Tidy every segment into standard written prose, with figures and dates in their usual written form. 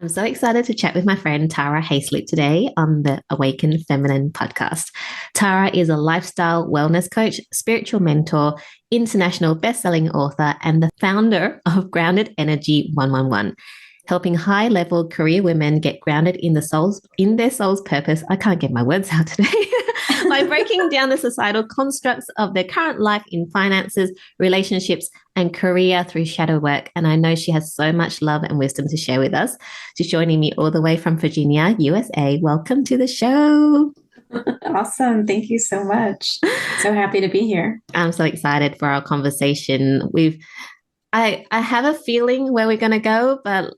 I'm so excited to chat with my friend Tara Haislip today on the Awaken Feminine podcast. Tara is a lifestyle wellness coach, spiritual mentor, international best-selling author, and the founder of Grounded Energy 111, helping high-level career women get grounded in their soul's purpose. I can't get my words out today. By breaking down the societal constructs of their current life in finances, relationships, and career through shadow work. And I know she has so much love and wisdom to share with us. She's joining me all the way from Virginia, USA. Welcome to the show. Awesome. Thank you so much. So happy to be here. I'm so excited for our conversation. I have a feeling where we're going to go, but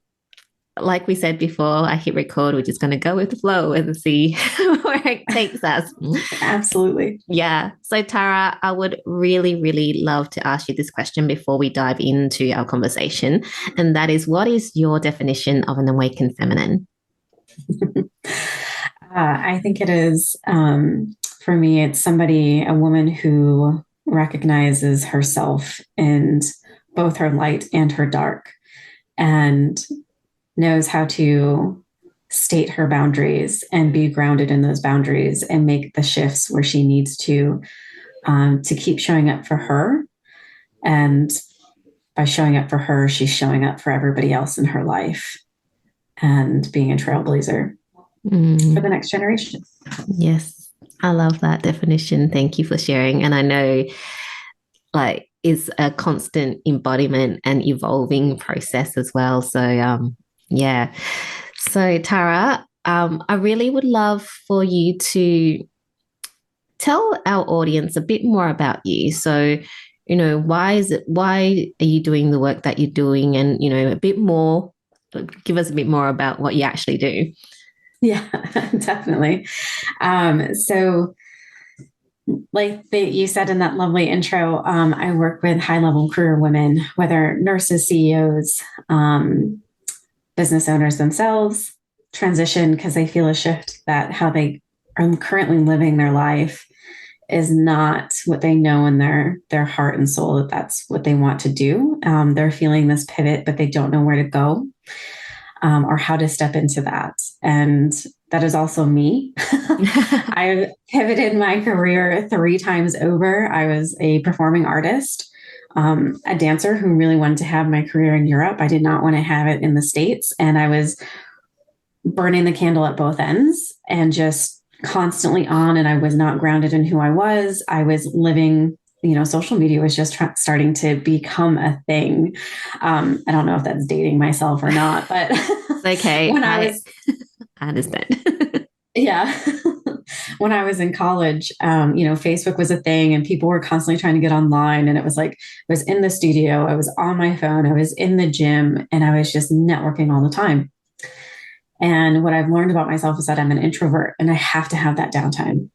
like we said before, I hit record, we're just going to go with the flow and see where it takes us. Absolutely. Yeah. So, Tara, I would really, really love to ask you this question before we dive into our conversation. And that is, what is your definition of an awakened feminine? I think it is, for me, it's a woman who recognizes herself in both her light and her dark, and knows how to state her boundaries and be grounded in those boundaries and make the shifts where she needs to keep showing up for her. And by showing up for her, she's showing up for everybody else in her life and being a trailblazer for the next generation. Yes, I love that definition. Thank you for sharing. And I know it's a constant embodiment and evolving process as well. So yeah. So, Tara, I really would love for you to tell our audience a bit more about you. So, why are you doing the work that you're doing? And, give us a bit more about what you actually do. Yeah, definitely. So, like you said in that lovely intro, I work with high-level career women, whether nurses, CEOs, business owners themselves, transition because they feel a shift that how they are currently living their life is not what they know in their heart and soul that that's what they want to do. They're feeling this pivot, but they don't know where to go or how to step into that. And that is also me. I've pivoted my career 3 times over. I was a performing artist, a dancer who really wanted to have my career in Europe. I did not want to have it in the States. And I was burning the candle at both ends and just constantly on. And I was not grounded in who I was. I was living, social media was just starting to become a thing. I don't know if that's dating myself or not, but it's okay. I understand. Yeah. When I was in college, Facebook was a thing and people were constantly trying to get online. And it was like, I was in the studio, I was on my phone, I was in the gym, and I was just networking all the time. And what I've learned about myself is that I'm an introvert and I have to have that downtime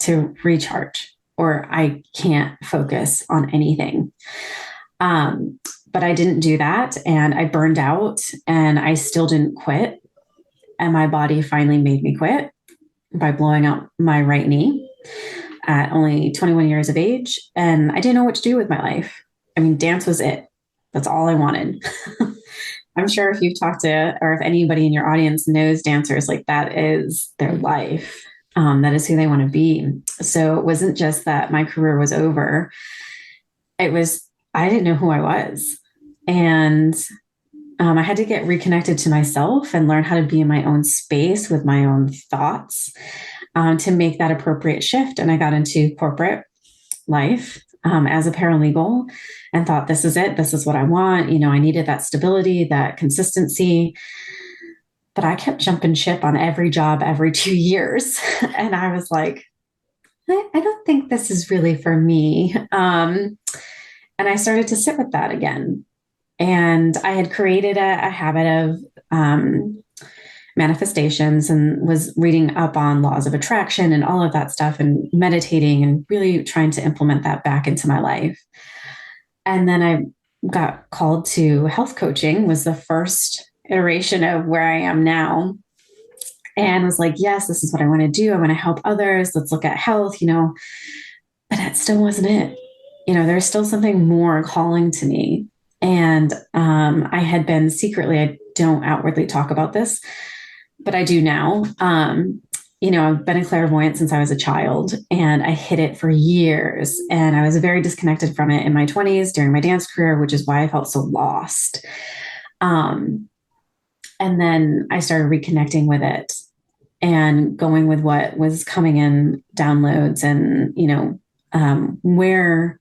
to recharge or I can't focus on anything. But I didn't do that and I burned out and I still didn't quit. And my body finally made me quit by blowing out my right knee at only 21 years of age. And I didn't know what to do with my life. I mean, dance was it. That's all I wanted. I'm sure if you've talked to, or if anybody in your audience knows dancers, like that is their life. That is who they want to be. So it wasn't just that my career was over. It was, I didn't know who I was. And I had to get reconnected to myself and learn how to be in my own space with my own thoughts to make that appropriate shift. And I got into corporate life as a paralegal and thought, this is it. This is what I want. I needed that stability, that consistency. But I kept jumping ship on every job every 2 years. And I was like, I don't think this is really for me. And I started to sit with that again. And I had created a habit of manifestations and was reading up on laws of attraction and all of that stuff and meditating and really trying to implement that back into my life. And then I got called to health coaching, was the first iteration of where I am now. And was like, yes, this is what I want to do. I want to help others. Let's look at health, but that still wasn't it. There's still something more calling to me. And I had been secretly, I don't outwardly talk about this, but I do now. I've been a clairvoyant since I was a child, and I hid it for years. And I was very disconnected from it in my 20s during my dance career, which is why I felt so lost. And then I started reconnecting with it and going with what was coming in downloads and, where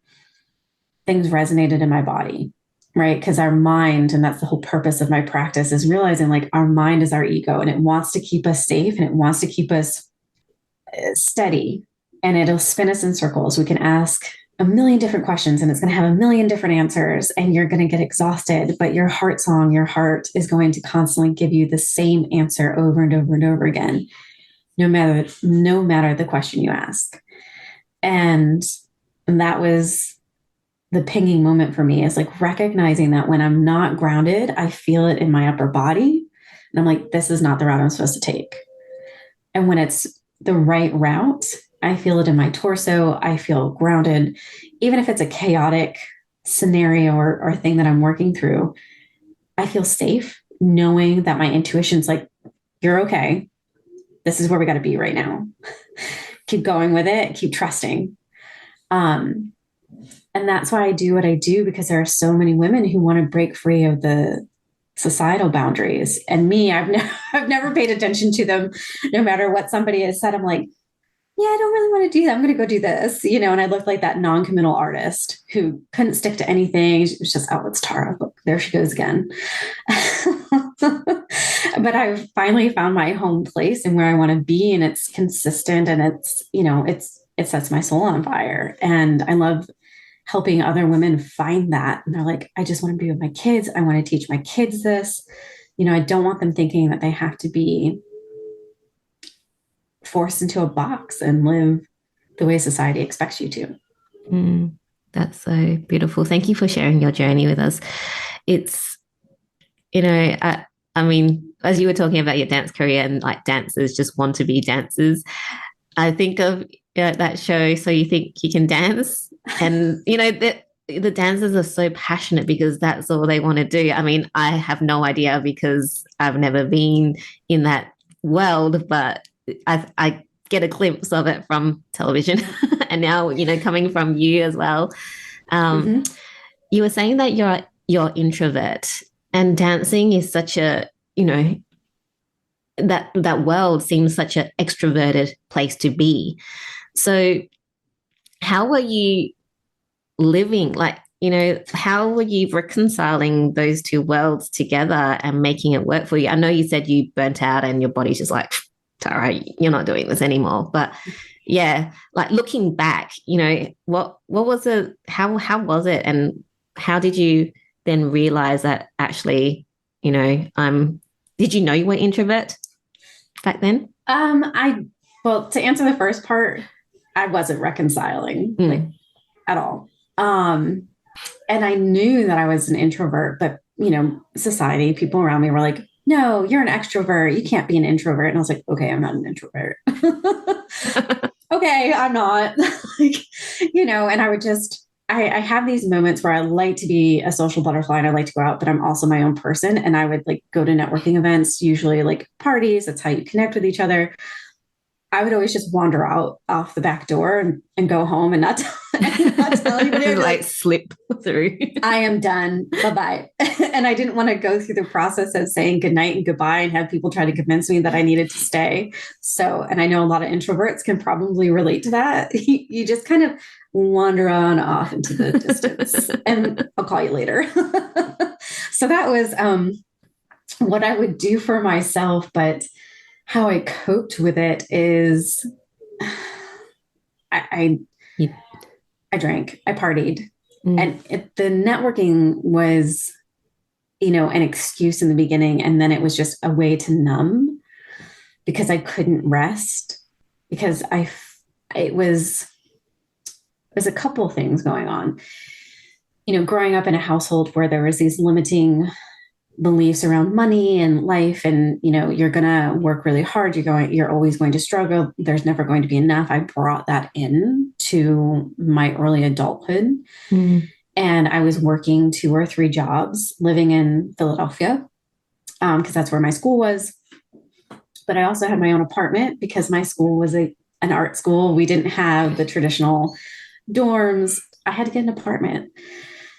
things resonated in my body, right? Because our mind, and that's the whole purpose of my practice, is realizing like our mind is our ego, and it wants to keep us safe, and it wants to keep us steady, and it'll spin us in circles. We can ask a million different questions, and it's going to have a million different answers, and you're going to get exhausted, but your heart song, your heart is going to constantly give you the same answer over and over and over again, no matter the question you ask. And that was the pinging moment for me, is like recognizing that when I'm not grounded, I feel it in my upper body. And I'm like, this is not the route I'm supposed to take. And when it's the right route, I feel it in my torso. I feel grounded. Even if it's a chaotic scenario or thing that I'm working through, I feel safe knowing that my intuition's like, you're okay. This is where we got to be right now. Keep going with it. Keep trusting. And that's why I do what I do, because there are so many women who want to break free of the societal boundaries. And me, I've never paid attention to them. No matter what somebody has said, I'm like, yeah, I don't really want to do that. I'm going to go do this, and I looked like that non-committal artist who couldn't stick to anything. She was just, oh, it's Tara. Look, there she goes again. But I've finally found my home place and where I want to be. And it's consistent, and it sets my soul on fire. And I love helping other women find that. And they're like, I just want to be with my kids. I want to teach my kids this. I don't want them thinking that they have to be forced into a box and live the way society expects you to. That's so beautiful. Thank you for sharing your journey with us. It's, I mean, as you were talking about your dance career and like dancers just want to be dancers, I think of that show, So You Think You Can Dance? And, the dancers are so passionate because that's all they want to do. I mean, I have no idea because I've never been in that world, but I get a glimpse of it from television and now, coming from you as well. You were saying that you're introvert, and dancing is such a, that world seems such an extroverted place to be. So how were you living? Like, how were you reconciling those two worlds together and making it work for you? I know you said you burnt out and your body's just like, Tara, you're not doing this anymore. But yeah, like looking back, what was it? How was it? And how did you then realize that actually, did you know you were introvert back then? Well, to answer the first part, I wasn't reconciling like at all. And I knew that I was an introvert, but society, people around me were like, no, you're an extrovert. You can't be an introvert. And I was like, okay, I'm not an introvert. Okay, I'm not. And I would just, I have these moments where I like to be a social butterfly and I like to go out, but I'm also my own person. And I would like go to networking events, usually like parties. That's how you connect with each other. I would always just wander out off the back door and go home and not tell anybody. Like slip through. I am done. Bye-bye. And I didn't want to go through the process of saying goodnight and goodbye and have people try to convince me that I needed to stay. So, and I know a lot of introverts can probably relate to that. You just kind of wander on off into the distance and I'll call you later. So that was what I would do for myself. But how I coped with it is I drank, I partied. And the networking was, an excuse in the beginning. And then it was just a way to numb because I couldn't rest because it was a couple of things going on. Growing up in a household where there was these limiting beliefs around money and life, and you're gonna work really hard, you're always going to struggle, there's never going to be enough. I brought that in to my early adulthood. And I was working 2 or 3 jobs living in Philadelphia, because that's where my school was. But I also had my own apartment because my school was an art school. We didn't have the traditional dorms. I had to get an apartment.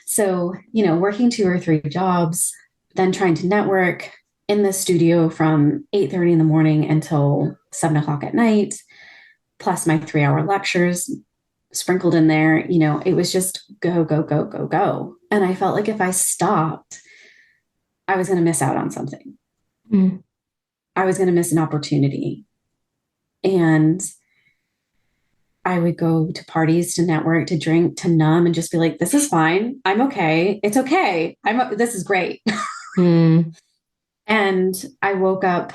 So, working 2 or 3 jobs, then trying to network in the studio from 8:30 in the morning until 7 o'clock at night, plus my 3-hour lectures sprinkled in there. It was just go, go, go, go, go. And I felt like if I stopped, I was going to miss out on something. Mm. I was going to miss an opportunity. And I would go to parties, to network, to drink, to numb, and just be like, this is fine. I'm okay. It's okay. This is great. Mm. And I woke up,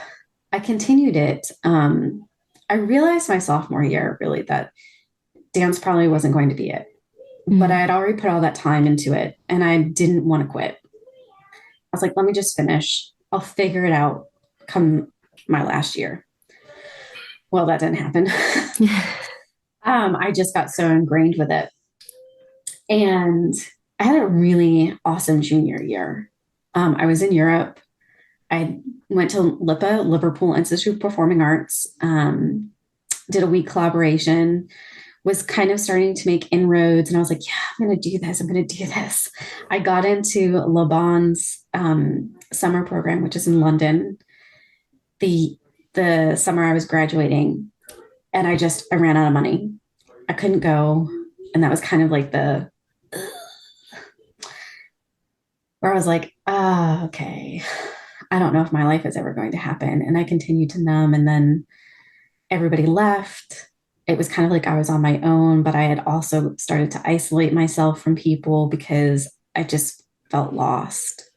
I continued it. I realized my sophomore year, really, that dance probably wasn't going to be it. But I had already put all that time into it and I didn't want to quit. I was like, let me just finish. I'll figure it out come my last year. Well, that didn't happen. I just got so ingrained with it. And I had a really awesome junior year. I was in Europe. I went to LIPA, Liverpool Institute of Performing Arts, did a week collaboration, was kind of starting to make inroads. And I was like, yeah, I'm going to do this. I'm going to do this. I got into 𝐓𝐚𝐫𝐚's summer program, which is in London, the summer I was graduating. And I ran out of money. I couldn't go. And that was kind of like where I was like, okay, I don't know if my life is ever going to happen. And I continued to numb. And then everybody left. It was kind of like I was on my own, but I had also started to isolate myself from people because I just felt lost.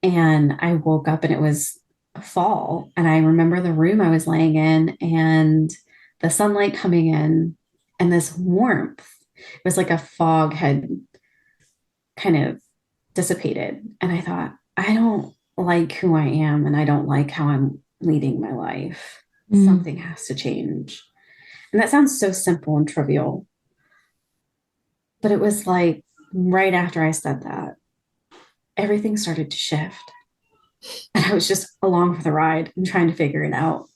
And I woke up and it was fall. And I remember the room I was laying in and the sunlight coming in and this warmth. It was like a fog had kind of dissipated. And I thought, I don't like who I am and I don't like how I'm leading my life. Something has to change. And that sounds so simple and trivial. But it was like right after I said that, everything started to shift. And I was just along for the ride and trying to figure it out.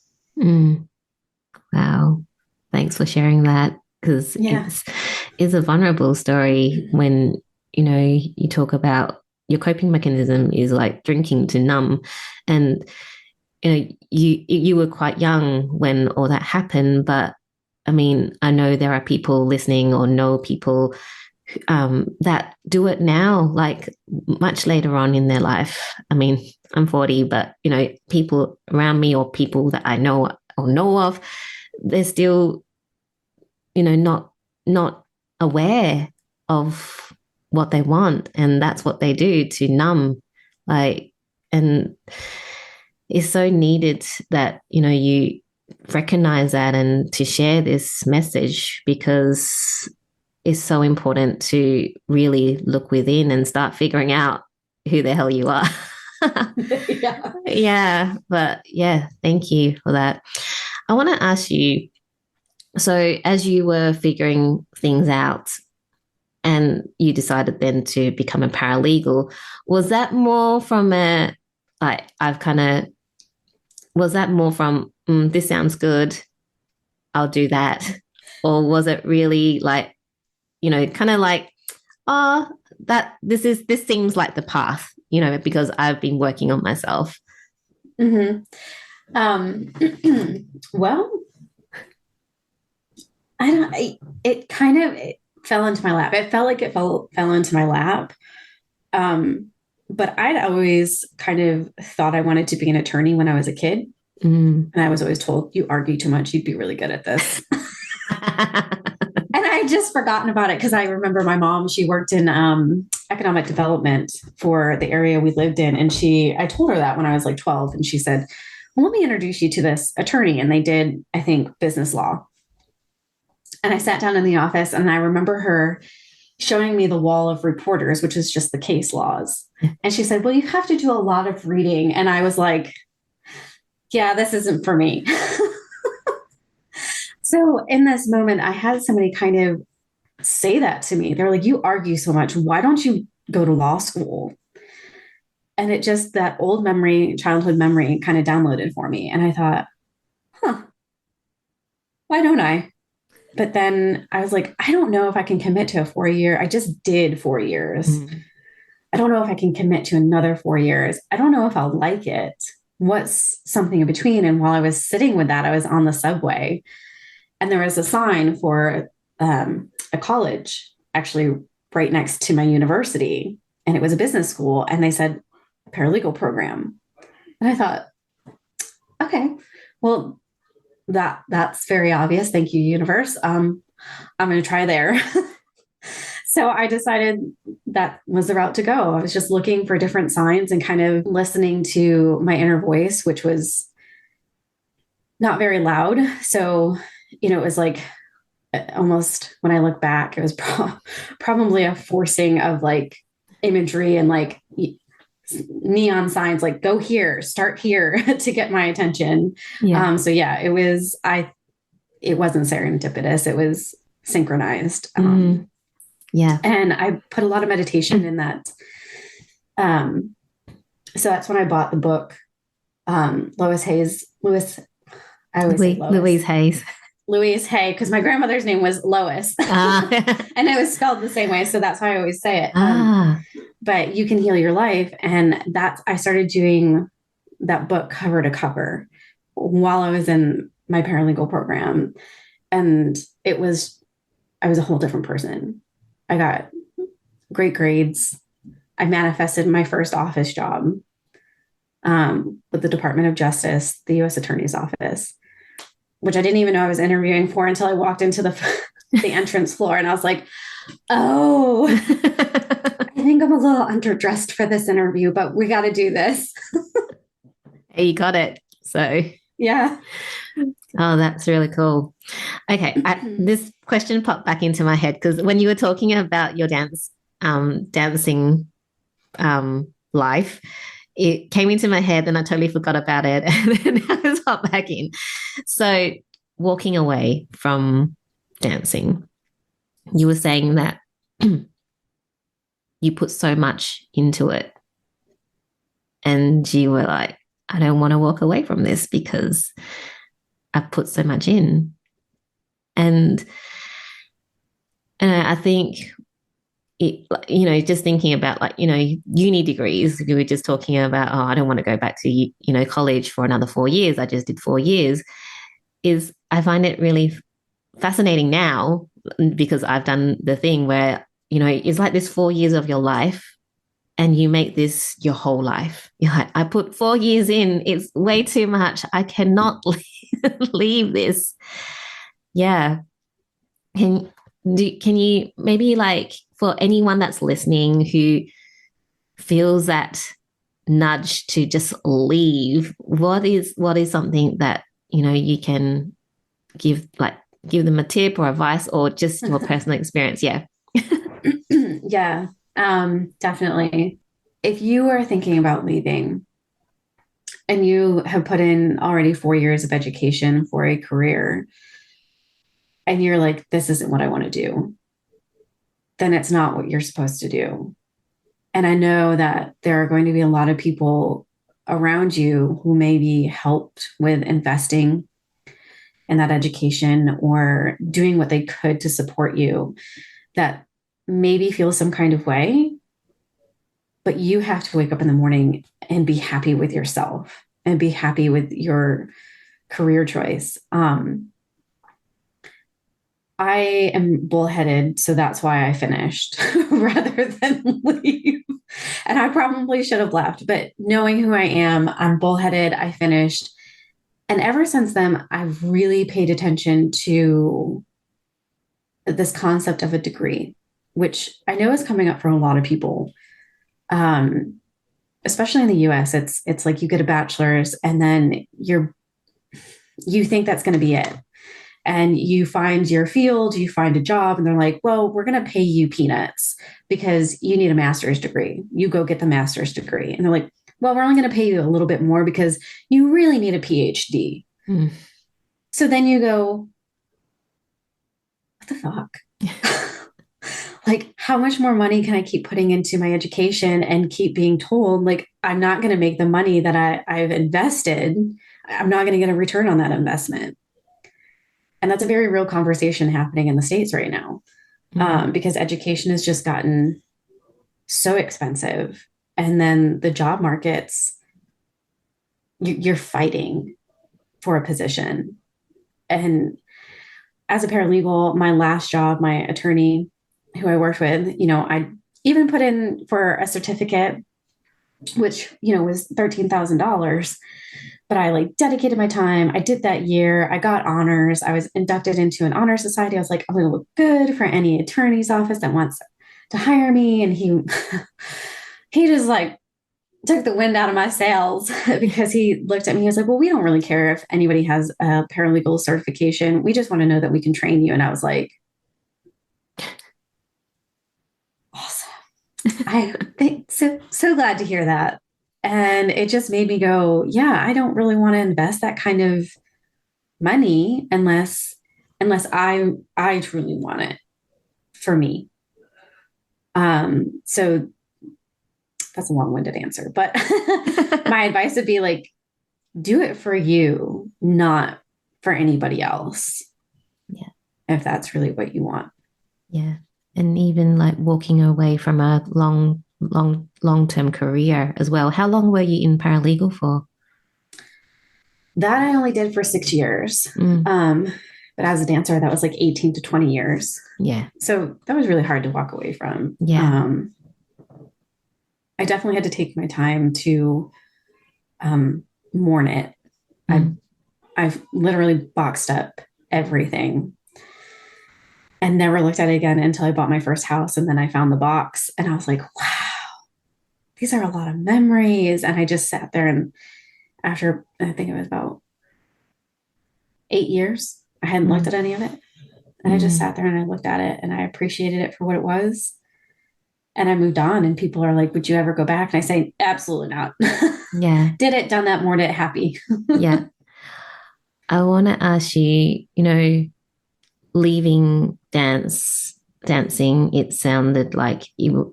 Wow. Thanks for sharing that, because it's a vulnerable story when, you talk about your coping mechanism is like drinking to numb. And, you were quite young when all that happened, but I mean, I know there are people listening or know people that do it now, like much later on in their life. I mean, I'm 40, but, people around me or people that I know or know of, they're still, not aware of what they want. And that's what they do to numb. And it's so needed that, you recognize that and to share this message, because it's so important to really look within and start figuring out who the hell you are. But thank you for that. I want to ask you, so as you were figuring things out and you decided then to become a paralegal, was that more from was that more from, this sounds good, I'll do that? Or was it really like, kind of like, this seems like the path, because I've been working on myself? Well, it fell into my lap. It felt like it fell into my lap. But I'd always kind of thought I wanted to be an attorney when I was a kid. And I was always told, you argue too much, you'd be really good at this. And I had just forgotten about it because I remember my mom, she worked in economic development for the area we lived in. And I told her that when I was like 12, and she said, well, let me introduce you to this attorney. And they did, I think, business law. And I sat down in the office and I remember her showing me the wall of reporters, which is just the case laws. And she said, well, you have to do a lot of reading. And I was like, yeah, this isn't for me. So in this moment, I had somebody kind of say that to me. They're like, you argue so much. Why don't you go to law school? And it just, that old memory, childhood memory kind of downloaded for me. And I thought, why don't I? But then I was like, I don't know if I can commit to a 4 year. I just did 4 years. I don't know if I can commit to another 4 years. I don't know if I'll like it. What's something in between? And while I was sitting with that, I was on the subway and there was a sign for a college actually right next to my university. And it was a business school. And they said paralegal program. And I thought, okay, well, that's very obvious. Thank you, universe. I'm going to try there. So I decided that was the route to go. I was just looking for different signs and kind of listening to my inner voice, which was not very loud. So, it was like almost, when I look back, it was probably a forcing of like imagery and like neon signs, like go here, start here to get my attention. Yeah. So yeah, it wasn't serendipitous. It was synchronized. Yeah. And I put a lot of meditation in that. So that's when I bought the book. Louise Hayes, I always say Lois. Louise Hayes. Louise Hay, because my grandmother's name was Lois. And it was spelled the same way. So that's why I always say it. But You Can Heal Your Life. And I started doing that book cover to cover while I was in my paralegal program. And I was a whole different person. I got great grades. I manifested my first office job with the Department of Justice, the U.S. Attorney's Office, which I didn't even know I was interviewing for until I walked into the entrance floor. And I was like, oh, I think I'm a little underdressed for this interview, but we got to do this. Hey, you got it. So yeah. Oh, that's really cool. Okay. This question popped back into my head because when you were talking about your dancing life, it came into my head and I totally forgot about it. And then it was popped back in. So walking away from dancing, you were saying that you put so much into it and you were like, I don't want to walk away from this because I've put so much in. And I think it, just thinking about like, uni degrees, we were just talking about, I don't want to go back to, college for another 4 years. I just did 4 years. I find it really fascinating now because I've done the thing where, it's like this 4 years of your life and you make this your whole life. You're like, I put 4 years in. It's way too much. I cannot leave this. Yeah. Can you maybe like for anyone that's listening who feels that nudge to just leave, what is something that, you can give them a tip or advice or just your personal experience? Yeah. Yeah. Definitely. If you are thinking about leaving and you have put in already 4 years of education for a career and you're like, this isn't what I want to do, then it's not what you're supposed to do. And I know that there are going to be a lot of people around you who maybe helped with investing in that education or doing what they could to support you that maybe feel some kind of way, but you have to wake up in the morning and be happy with yourself and be happy with your career choice. I am bullheaded, so that's why I finished rather than leave. And I probably should have left, but knowing who I am, I'm bullheaded. I finished. And ever since then, I've really paid attention to this concept of a degree, which I know is coming up for a lot of people. Especially in the US, it's like you get a bachelor's and then you think that's going to be it. And you find your field, you find a job, and they're like, well, we're going to pay you peanuts because you need a master's degree. You go get the master's degree. And they're like, well, we're only going to pay you a little bit more because you really need a PhD. So then you go, what the fuck? like, how much more money can I keep putting into my education and keep being told, like, I'm not going to make the money that I've invested. I'm not going to get a return on that investment. And that's a very real conversation happening in the States right now, because education has just gotten so expensive. And then the job markets, you're fighting for a position. And as a paralegal, my last job, my attorney who I worked with, I even put in for a certificate, which, was $13,000, but I like dedicated my time. I did that year. I got honors. I was inducted into an honor society. I was like, I'm going to look good for any attorney's office that wants to hire me. And he just like took the wind out of my sails because he looked at me. He was like, well, we don't really care if anybody has a paralegal certification. We just want to know that we can train you. And I was like, awesome. I think so glad to hear that. And it just made me go, yeah, I don't really want to invest that kind of money unless I truly want it for me. So that's a long-winded answer, but my advice would be like, do it for you, not for anybody else. Yeah. If that's really what you want. Yeah. And even like walking away from a long-term career as well. How long were you in paralegal for? That I only did for 6 years. But as a dancer, that was like 18 to 20 years. Yeah. So that was really hard to walk away from. Yeah. I definitely had to take my time to mourn it. I've literally boxed up everything and never looked at it again until I bought my first house. And then I found the box and I was like, wow, these are a lot of memories. And I just sat there, and after, I think it was about 8 years, I hadn't looked at any of it. And I just sat there and I looked at it and I appreciated it for what it was. And I moved on, and people are like, would you ever go back? And I say, absolutely not. Yeah. Did it, done that, mourned it, happy. Yeah. I want to ask you, leaving dancing, it sounded like you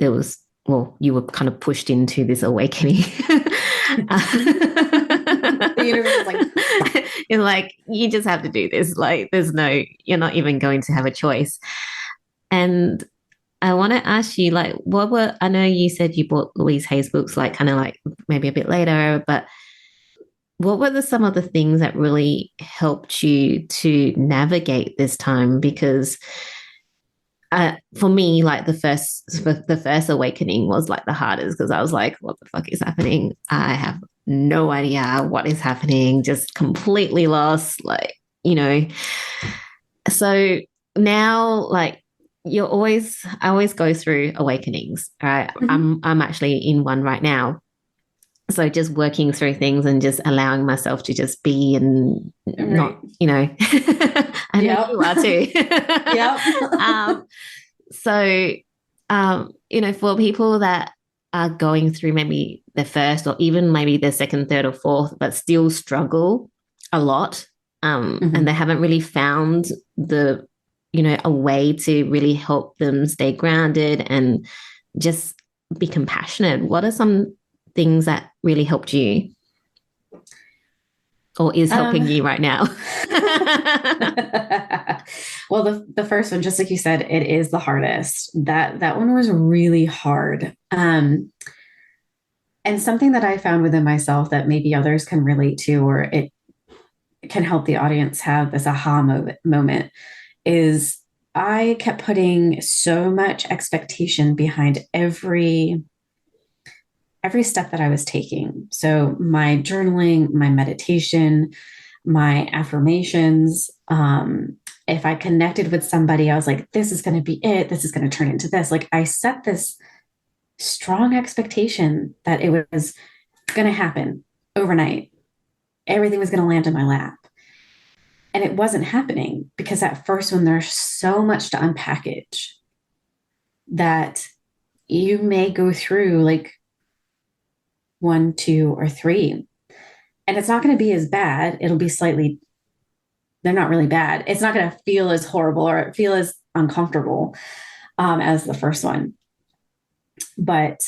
were kind of pushed into this awakening. The universe is like, it's like, you just have to do this. Like, you're not even going to have a choice. And I want to ask you, like, I know you said you bought Louise Hay's books, like, kind of like maybe a bit later, but what were some of the things that really helped you to navigate this time? Because for me, like the first awakening was like the hardest, because I was like, what the fuck is happening? I have no idea what is happening, just completely lost, like, So now, like, I always go through awakenings, right? I'm actually in one right now. So just working through things and just allowing myself to just be and not, I know you are too. For people that are going through maybe their first or even maybe their second, third or fourth, but still struggle a lot, and they haven't really found a way to really help them stay grounded and just be compassionate. What are some things that really helped you or is helping you right now? Well, the first one, just like you said, it is the hardest. That one was really hard. And something that I found within myself that maybe others can relate to, or it can help the audience have this aha moment, is I kept putting so much expectation behind every step that I was taking. So my journaling, my meditation, my affirmations, if I connected with somebody, I was like, this is going to be it. This is going to turn into this. Like, I set this strong expectation that it was going to happen overnight. Everything was going to land in my lap. And it wasn't happening, because at first, when there's so much to unpackage, that you may go through like 1, 2, or 3, and it's not going to be as bad. It'll be they're not really bad. It's not going to feel as horrible or feel as uncomfortable. as the first one. But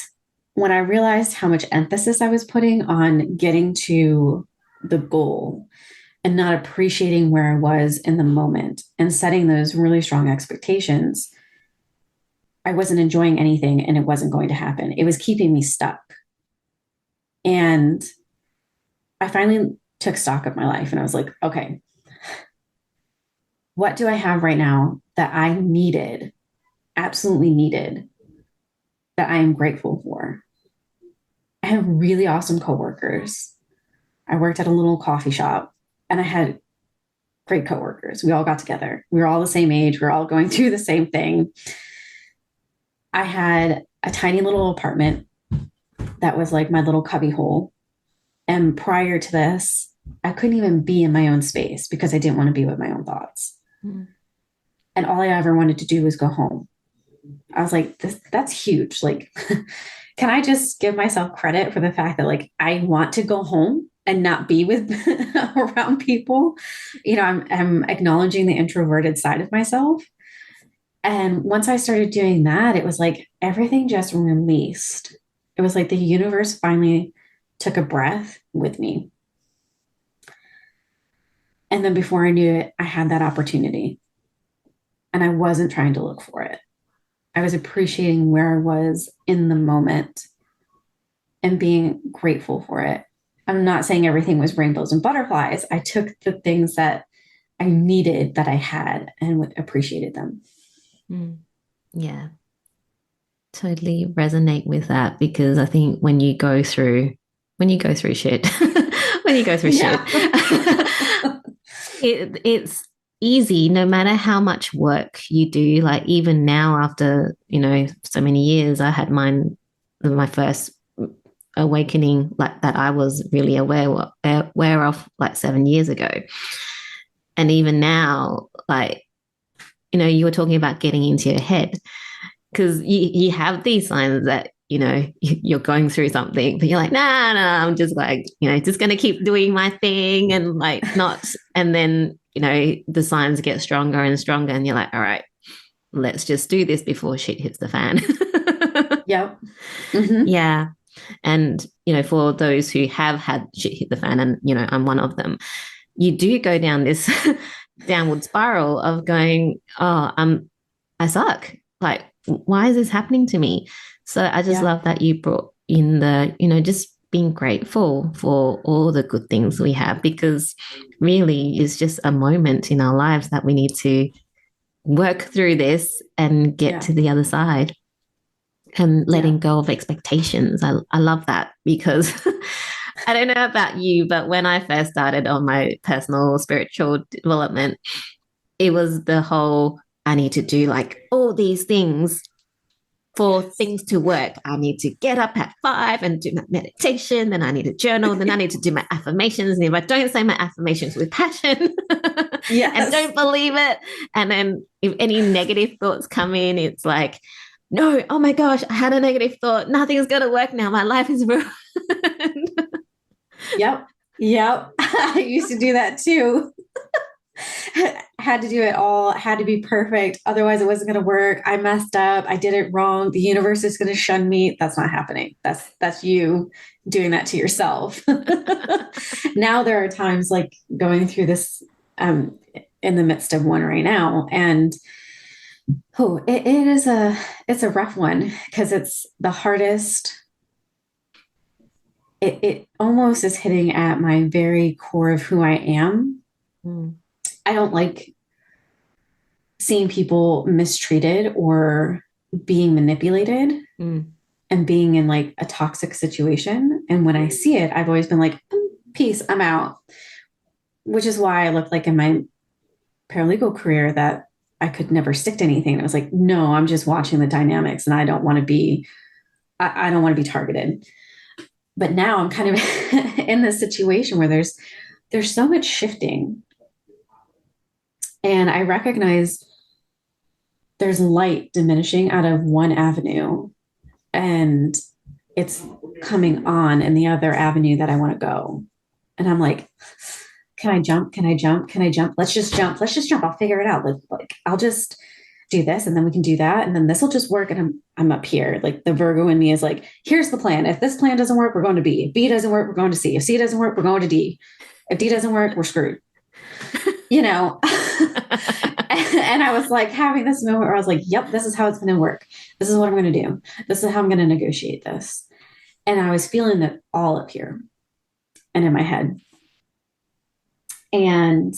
when I realized how much emphasis I was putting on getting to the goal and not appreciating where I was in the moment and setting those really strong expectations, I wasn't enjoying anything and it wasn't going to happen. It was keeping me stuck. And I finally took stock of my life and I was like, okay, what do I have right now that I needed, absolutely needed, that I am grateful for? I have really awesome coworkers. I worked at a little coffee shop and I had great coworkers. We all got together. We were all the same age. We were all going through the same thing. I had a tiny little apartment that was like my little cubby hole. And prior to this, I couldn't even be in my own space because I didn't want to be with my own thoughts. Mm. And all I ever wanted to do was go home. I was like, that's huge. Like, can I just give myself credit for the fact that like, I want to go home and not be with around people? You know, I'm acknowledging the introverted side of myself. And once I started doing that, it was like everything just released. It was like the universe finally took a breath with me. And then before I knew it, I had that opportunity. And I wasn't trying to look for it. I was appreciating where I was in the moment and being grateful for it. I'm not saying everything was rainbows and butterflies. I took the things that I needed that I had and appreciated them. Yeah. Totally resonate with that, because I think when you go through shit, it's easy, no matter how much work you do. Like even now, after, you know, so many years, I had my first awakening like that I was really aware of like 7 years ago. And even now, like, you know, you were talking about getting into your head, because you have these signs that, you know, you're going through something, but you're like, nah, I'm just like, you know, just going to keep doing my thing and like not. And then, you know, the signs get stronger and stronger and you're like, all right, let's just do this before shit hits the fan. Yep. Mm-hmm. Yeah. And, you know, for those who have had shit hit the fan, and, you know, I'm one of them, you do go down this downward spiral of going, oh, I suck. Like, why is this happening to me? So I just love that you brought in the, you know, just being grateful for all the good things we have, because really it's just a moment in our lives that we need to work through this and get to the other side, and letting go of expectations. I love that, because I don't know about you, but when I first started on my personal spiritual development, it was the whole, I need to do like all these things for things to work. I need to get up at 5 and do my meditation. Then I need to journal. Then I need to do my affirmations. And if I don't say my affirmations with passion and don't believe it, and then if any negative thoughts come in, it's like, no, oh my gosh, I had a negative thought. Nothing's going to work now. My life is ruined. Yep. I used to do that too. Had to do it all, had to be perfect. Otherwise it wasn't going to work. I messed up. I did it wrong. The universe is going to shun me. That's not happening. That's you doing that to yourself. Now there are times like going through this, in the midst of one right now. And it's a rough one, because it's the hardest. It almost is hitting at my very core of who I am. I don't like seeing people mistreated or being manipulated and being in like a toxic situation. And when I see it, I've always been like, peace, I'm out. Which is why I looked like in my paralegal career that I could never stick to anything. And I was like, no, I'm just watching the dynamics and I don't want to be targeted. But now I'm kind of in this situation where there's so much shifting. And I recognize there's light diminishing out of one avenue and it's coming on in the other avenue that I want to go. And I'm like, can I jump? Can I jump? Can I jump? Let's just jump. Let's just jump. I'll figure it out. Like I'll just do this, and then we can do that, and then this will just work. And I'm up here. Like the Virgo in me is like, here's the plan. If this plan doesn't work, we're going to B. If B doesn't work, we're going to C. If C doesn't work, we're going to D. If D doesn't work, we're screwed. And I was like having this moment where I was like, yep, this is how it's going to work. This is what I'm going to do. This is how I'm going to negotiate this. And I was feeling that all up here and in my head. And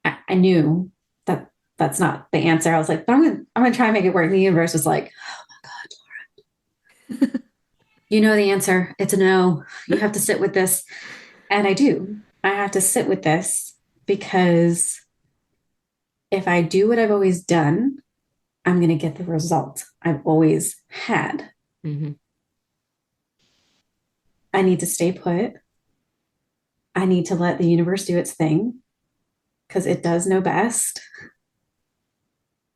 I knew that that's not the answer. I was like, but I'm going to try and make it work. And the universe was like, oh my God, Laura, you know the answer. It's a no. You have to sit with this. And I do. I have to sit with this because if I do what I've always done, I'm going to get the result I've always had. Mm-hmm. I need to stay put. I need to let the universe do its thing because it does know best,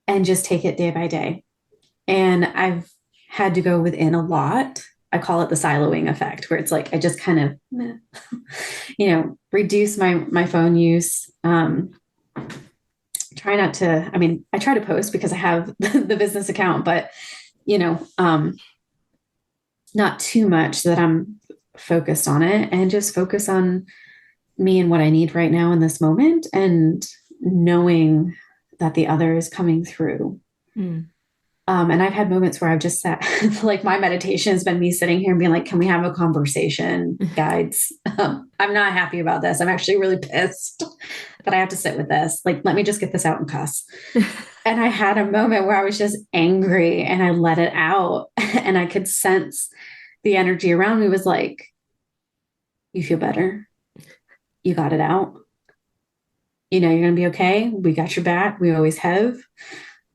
and just take it day by day. And I've had to go within a lot. I call it the siloing effect, where it's like I just kind of, reduce my phone use. Try not to, I try to post because I have the business account, but, not too much so that I'm focused on it, and just focus on me and what I need right now in this moment, and knowing that the other is coming through. Mm. And I've had moments where I've just sat, like my meditation has been me sitting here and being like, can we have a conversation, guides? I'm not happy about this. I'm actually really pissed that I have to sit with this. Like, let me just get this out and cuss. And I had a moment where I was just angry and I let it out, and I could sense the energy around me was like, you feel better. You got it out. You're going to be okay. We got your back. We always have.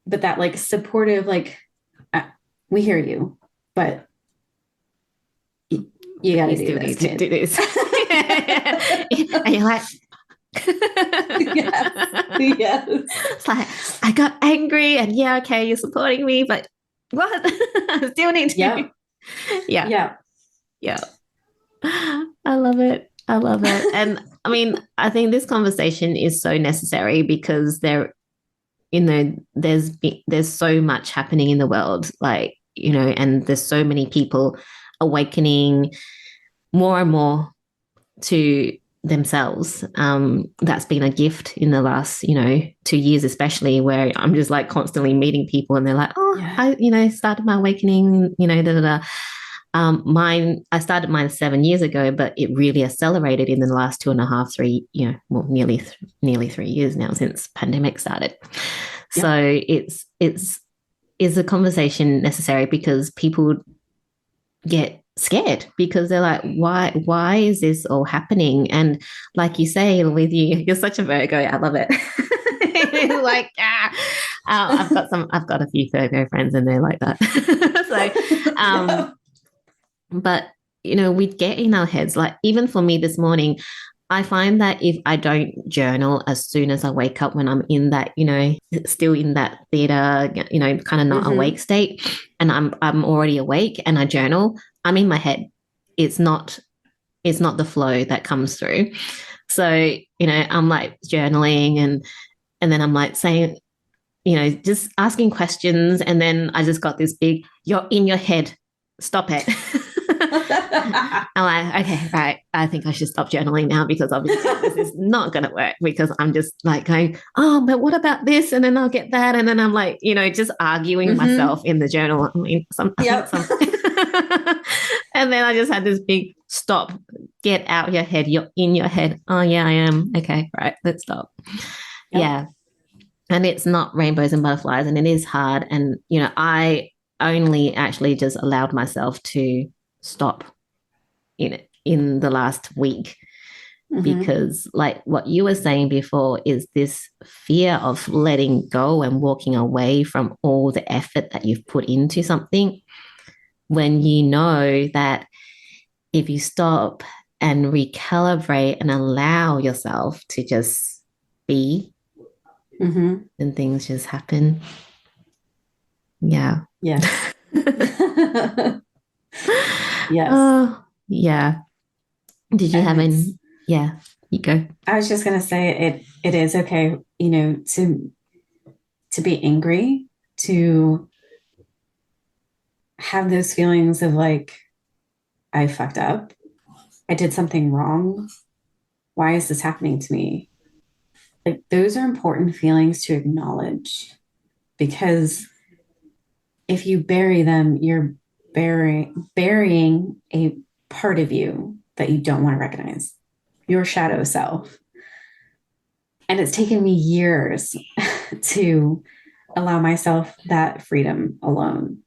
But that like supportive, like, we hear you, but you got to do this. To do this. And you're like, yes. It's like, I got angry, and yeah, okay, you're supporting me, but what? I still need to. Yeah. I love it. And I think this conversation is so necessary because there's so much happening in the world, and there's so many people awakening more and more to themselves. That's been a gift in the last 2 years, especially, where I'm just like constantly meeting people and they're like, I started my awakening, I started mine 7 years ago, but it really accelerated in the last 2.5, 3, nearly 3 years now since pandemic started. Yep. So it's a conversation necessary because people get scared because they're like, why is this all happening? And like you say, with you're such a Virgo. I love it. Like, I've got a few Virgo friends and they're like that. So, but, we get in our heads, like even for me this morning, I find that if I don't journal as soon as I wake up, when I'm in that, still in that theta, kind of not awake state, and I'm already awake and I journal, I'm in my head. It's not the flow that comes through. So, I'm like journaling and then I'm like saying, just asking questions. And then I just got this big, you're in your head. Stop it. I'm like, okay, right. I think I should stop journaling now because obviously this is not going to work because I'm just like going, oh, but what about this? And then I'll get that. And then I'm like, just arguing myself in the journal. And then I just had this big stop, get out your head. You're in your head. Oh yeah, I am. Okay, right. Let's stop. Yep. Yeah. And it's not rainbows and butterflies, and it is hard. And, I only actually just allowed myself to stop in the last week because like what you were saying before is this fear of letting go and walking away from all the effort that you've put into something, when you know that if you stop and recalibrate and allow yourself to just be, then things just happen. Yeah. Yes. Yes. Yeah. Did you have any? Yeah, you go. I was just going to say it is okay, to to be angry, to have those feelings of like, I fucked up. I did something wrong. Why is this happening to me? Like, those are important feelings to acknowledge, because if you bury them, you're burying a part of you that you don't want to recognize, your shadow self. And it's taken me years to allow myself that freedom alone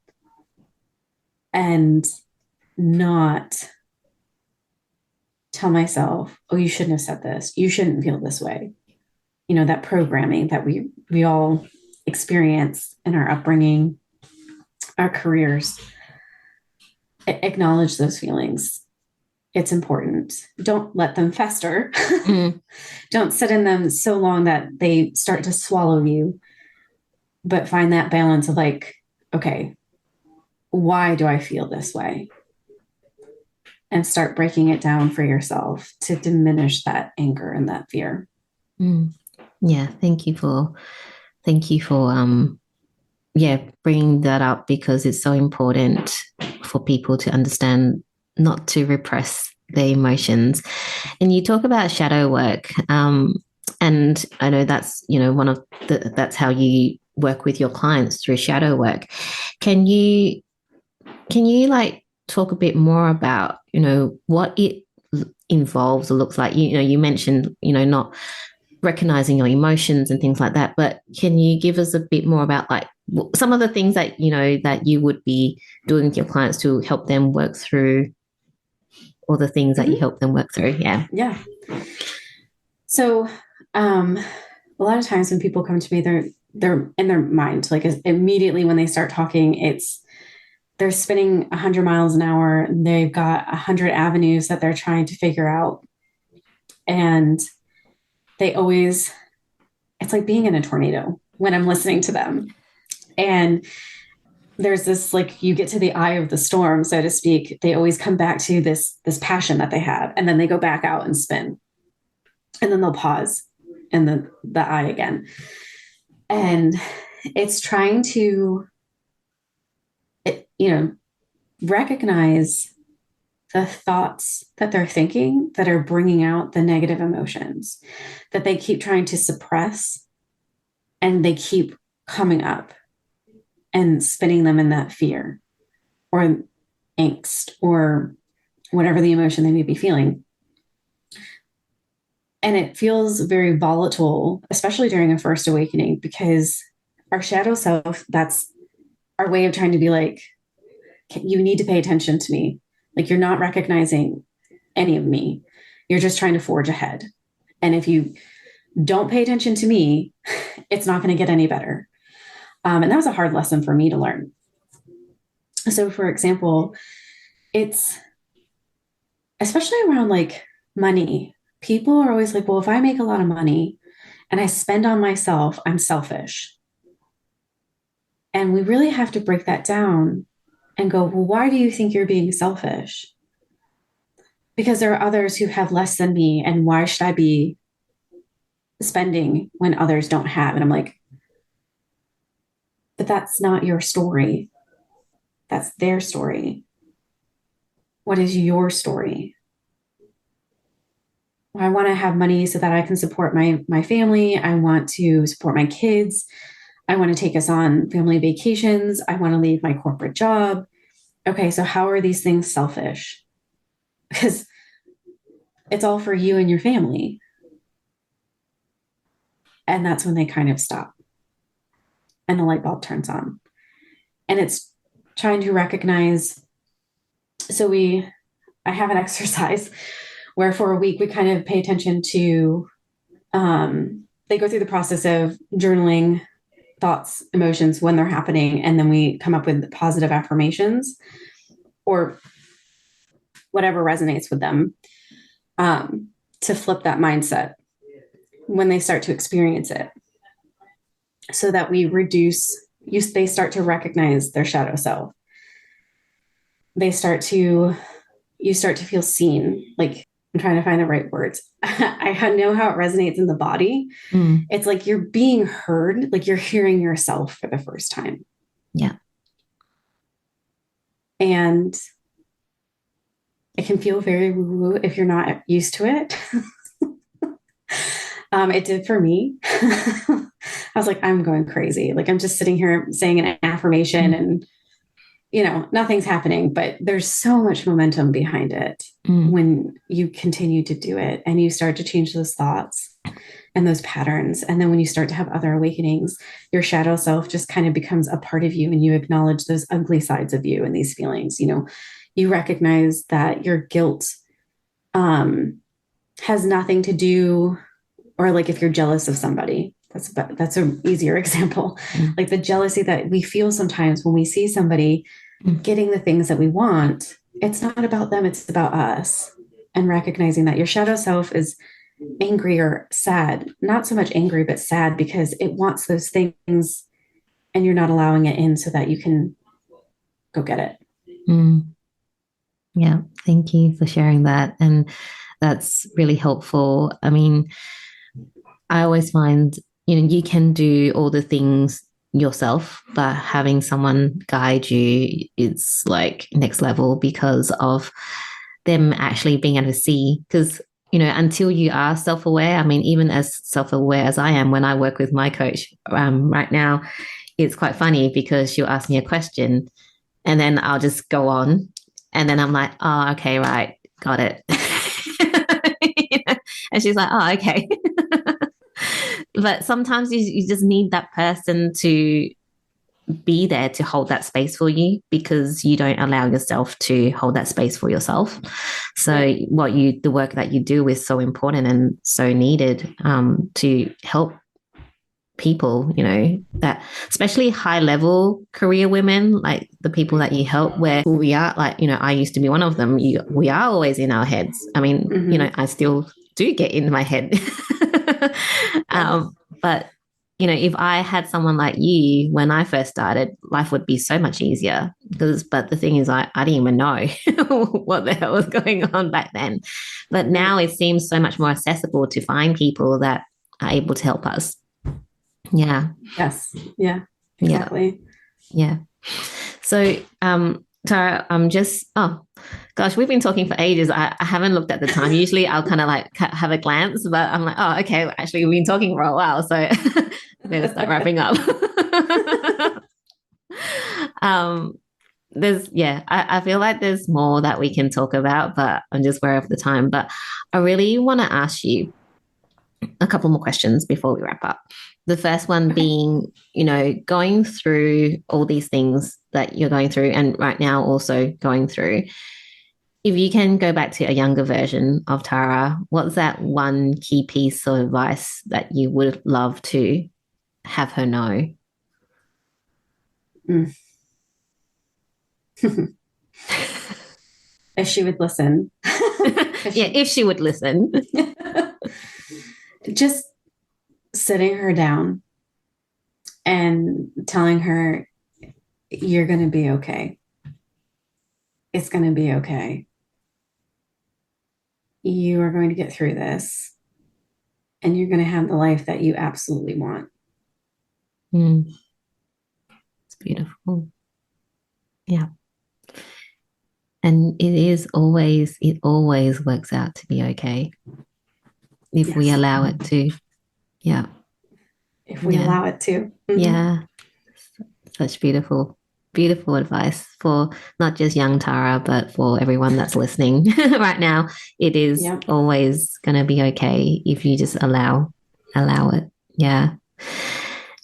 and not tell myself, oh, you shouldn't have said this. You shouldn't feel this way. You know, that programming that we all experience in our upbringing, our careers. Acknowledge those feelings. It's important. Don't let them fester. Don't sit in them so long that they start to swallow you, but find that balance of like, okay, why do I feel this way? And start breaking it down for yourself to diminish that anger and that fear. Yeah, thank you for bringing that up, because it's so important for people to understand not to repress their emotions. And you talk about shadow work, and I know that's that's how you work with your clients, through shadow work. Can you like talk a bit more about what it involves or looks like? You mentioned not recognizing your emotions and things like that, but can you give us a bit more about like some of the things that that you would be doing with your clients to help them work through, or the things that you help them work through? Yeah. So a lot of times when people come to me, they're in their mind, like immediately when they start talking, they're spinning 100 miles an hour. They've got 100 avenues that they're trying to figure out. And it's like being in a tornado when I'm listening to them. And there's this, like, you get to the eye of the storm, so to speak. They always come back to this passion that they have, and then they go back out and spin. And then they'll pause in the eye again. And it's trying to, recognize the thoughts that they're thinking that are bringing out the negative emotions that they keep trying to suppress, and they keep coming up and spinning them in that fear or angst or whatever the emotion they may be feeling. And it feels very volatile, especially during a first awakening, because our shadow self, that's our way of trying to be like, you need to pay attention to me. Like, you're not recognizing any of me. You're just trying to forge ahead. And if you don't pay attention to me, it's not going to get any better. And that was a hard lesson for me to learn. So, for example, it's especially around like money. People are always like, well, if I make a lot of money and I spend on myself, I'm selfish. And we really have to break that down and go, well, why do you think you're being selfish? Because there are others who have less than me, and why should I be spending when others don't have? And I'm like, but that's not your story. That's their story. What is your story? I want to have money so that I can support my family. I want to support my kids. I want to take us on family vacations. I want to leave my corporate job. Okay, so how are these things selfish? Because it's all for you and your family. And that's when they kind of stop and the light bulb turns on. And it's trying to recognize. So I have an exercise where for a week we kind of pay attention to, they go through the process of journaling thoughts, emotions when they're happening. And then we come up with positive affirmations or whatever resonates with them, to flip that mindset when they start to experience it, so that we they start to recognize their shadow self. You start to feel seen. Like, I'm trying to find the right words. I know how it resonates in the body. It's like you're being heard, like you're hearing yourself for the first time. Yeah. And it can feel very woo-woo if you're not used to it. It did for me. I was like, I'm going crazy. Like I'm just sitting here saying an affirmation and, you know, nothing's happening, but there's so much momentum behind it when you continue to do it and you start to change those thoughts and those patterns. And then when you start to have other awakenings, your shadow self just kind of becomes a part of you and you acknowledge those ugly sides of you and these feelings. You know, you recognize that your guilt has nothing to do, or like if you're jealous of somebody, that's an easier example. Like the jealousy that we feel sometimes when we see somebody getting the things that we want, it's not about them, it's about us. And recognizing that your shadow self is angry or sad, not so much angry, but sad because it wants those things and you're not allowing it in so that you can go get it. Yeah, thank you for sharing that. And that's really helpful. I mean, I always find, you know, you can do all the things yourself, but having someone guide you is like next level because of them actually being able to see. Because, you know, until you are self-aware, I mean, even as self-aware as I am when I work with my coach right now, it's quite funny because she'll ask me a question and then I'll just go on. And then I'm like, oh, okay, right, got it. You know? And she's like, oh, okay. But sometimes you just need that person to be there to hold that space for you because you don't allow yourself to hold that space for yourself. So the work that you do is so important and so needed to help people, you know, that especially high level career women, like the people that you help, where we are, like, you know, I used to be one of them. We are always in our heads. I mean, you know, I still do get in my head. But, you know, if I had someone like you when I first started, life would be so much easier but the thing is, I didn't even know what the hell was going on back then. But now it seems so much more accessible to find people that are able to help us. Yeah. Yes. Yeah. Exactly. Yeah. So, Tara, I'm just, oh gosh, we've been talking for ages. I haven't looked at the time. Usually I'll kind of like have a glance, but I'm like, oh, okay, actually we've been talking for a while. So I better start wrapping up. I feel like there's more that we can talk about, but I'm just aware of the time. But I really want to ask you a couple more questions before we wrap up. The first one being, you know, going through all these things that you're going through and right now also going through, if you can go back to a younger version of Tara, what's that one key piece of advice that you would love to have her know? If she would listen. If she would listen. Just sitting her down and telling her, you're going to be okay. It's going to be okay. You are going to get through this and you're going to have the life that you absolutely want. It's beautiful. Yeah. And it always works out to be okay if we allow it to. Yeah. If we allow it to. Yeah. Such beautiful advice for not just young Tara, but for everyone that's listening right now. It is always going to be okay if you just allow it. Yeah.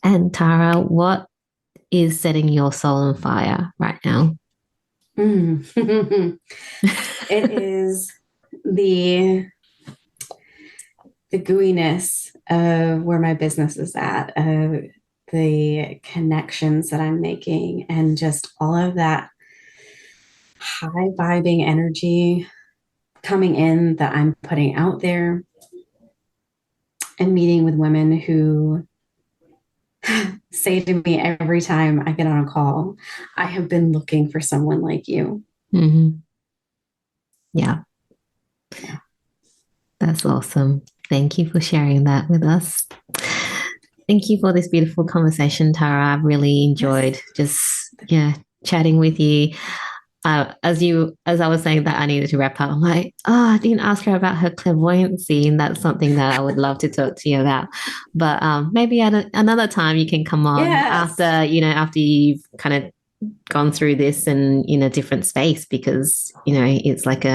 And Tara, what is setting your soul on fire right now? It is the gooiness of where my business is at, of the connections that I'm making, and just all of that high vibing energy coming in that I'm putting out there, and meeting with women who say to me every time I get on a call, I have been looking for someone like you. Yeah. That's awesome. Thank you for sharing that with us. Thank you for this beautiful conversation, Tara. I've really Yes. enjoyed just, yeah, chatting with you. As I was saying that I needed to wrap up, I'm like, oh, I didn't ask her about her clairvoyancy, and that's something that I would love to talk to you about. But maybe at another time you can come on Yes. after, after you've kind of gone through this and in a different space, because it's like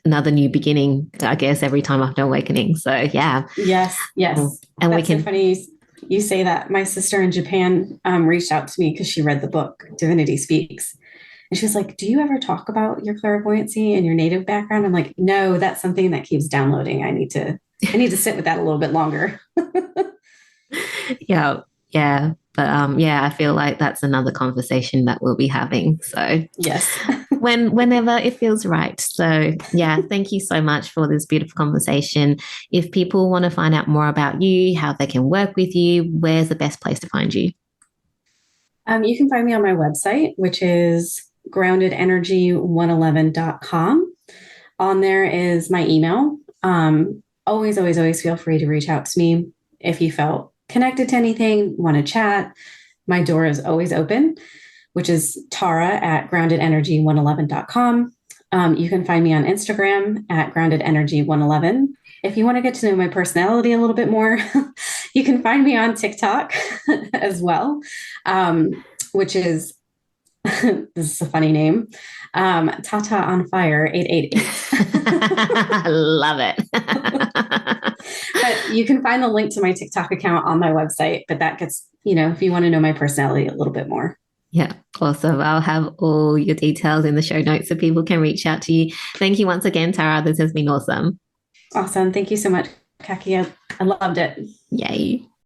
another new beginning, I guess, every time after awakening. So yeah. Yes. Yes. And we That's so can. funny. You say that. My sister in Japan reached out to me because she read the book Divinity Speaks. And she was like, "Do you ever talk about your clairvoyancy and your native background?" I'm like, "No, that's something that keeps downloading. I need to sit with that a little bit longer." Yeah, yeah. But yeah, I feel like that's another conversation that we'll be having. So Yes. whenever it feels right. So yeah, thank you so much for this beautiful conversation. If people want to find out more about you, how they can work with you, where's the best place to find you? You can find me on my website, which is groundedenergy111.com. On there is my email. Always, always, always feel free to reach out to me if you felt connected to anything, want to chat. My door is always open, which is Tara at groundedenergy111.com. You can find me on Instagram at groundedenergy111. If you want to get to know my personality a little bit more, you can find me on TikTok as well, which is this is a funny name. Tata on Fire 888. I love it. But you can find the link to my TikTok account on my website. But that gets, if you want to know my personality a little bit more. Yeah, awesome. I'll have all your details in the show notes so people can reach out to you. Thank you once again, Tara. This has been awesome. Awesome. Thank you so much, Kaki. I loved it. Yay.